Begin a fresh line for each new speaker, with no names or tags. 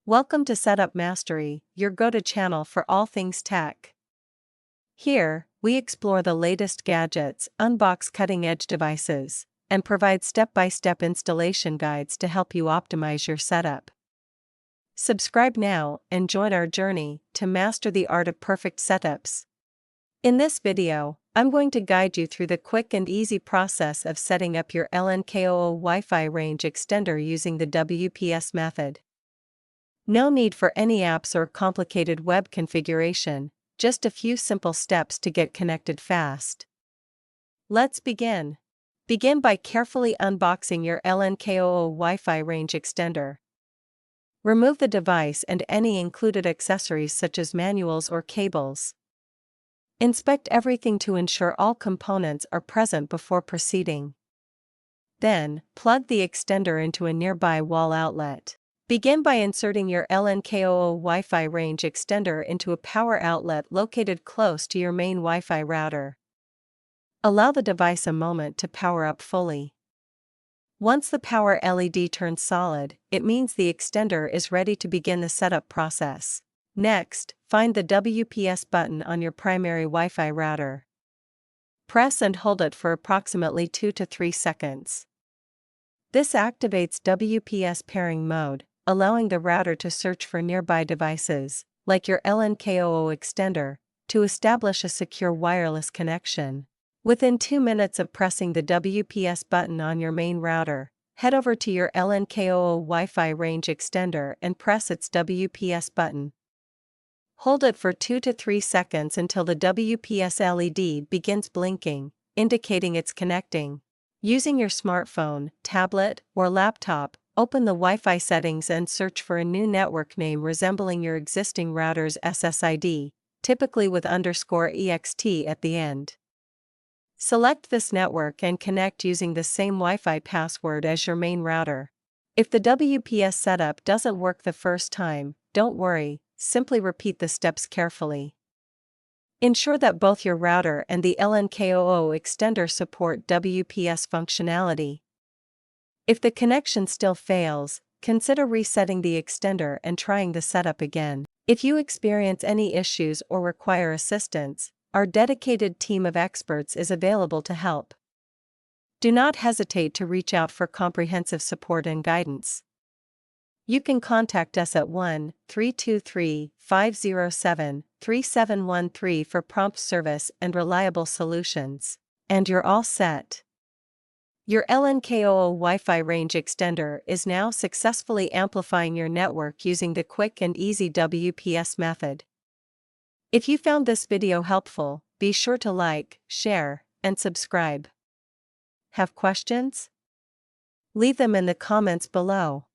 Welcome to Setup Mastery, your go-to channel for all things tech. Here, we explore the latest gadgets, unbox cutting-edge devices, and provide step-by-step installation guides to help you optimize your setup. Subscribe now and join our journey to master the art of perfect setups. In this video, I'm going to guide you through the quick and easy process of setting up your LNKOO Wi-Fi Range Extender using the WPS method. No need for any apps or complicated web configuration, just a few simple steps to get connected fast. Let's begin. Begin by carefully unboxing your LNKOO Wi-Fi Range Extender. Remove the device and any included accessories such as manuals or cables. Inspect everything to ensure all components are present before proceeding. Then, plug the extender into a nearby wall outlet. Begin by inserting your LNKOO Wi-Fi Range Extender into a power outlet located close to your main Wi-Fi router. Allow the device a moment to power up fully. Once the power LED turns solid, it means the extender is ready to begin the setup process. Next, find the WPS button on your primary Wi-Fi router. Press and hold it for approximately 2 to 3 seconds. This activates WPS pairing mode, allowing the router to search for nearby devices, like your LNKOO extender, to establish a secure wireless connection. Within 2 minutes of pressing the WPS button on your main router, head over to your LNKOO Wi-Fi Range Extender and press its WPS button. Hold it for 2 to 3 seconds until the WPS LED begins blinking, indicating it's connecting. Using your smartphone, tablet, or laptop, open the Wi-Fi settings and search for a new network name resembling your existing router's SSID, typically with _EXT at the end. Select this network and connect using the same Wi-Fi password as your main router. If the WPS setup doesn't work the first time, don't worry, simply repeat the steps carefully. Ensure that both your router and the LNKOO extender support WPS functionality. If the connection still fails, consider resetting the extender and trying the setup again. If you experience any issues or require assistance, our dedicated team of experts is available to help. Do not hesitate to reach out for comprehensive support and guidance. You can contact us at 1-323-507-3713 for prompt service and reliable solutions. And you're all set. Your LNKOO Wi-Fi Range Extender is now successfully amplifying your network using the quick and easy WPS method. If you found this video helpful, be sure to like, share, and subscribe. Have questions? Leave them in the comments below.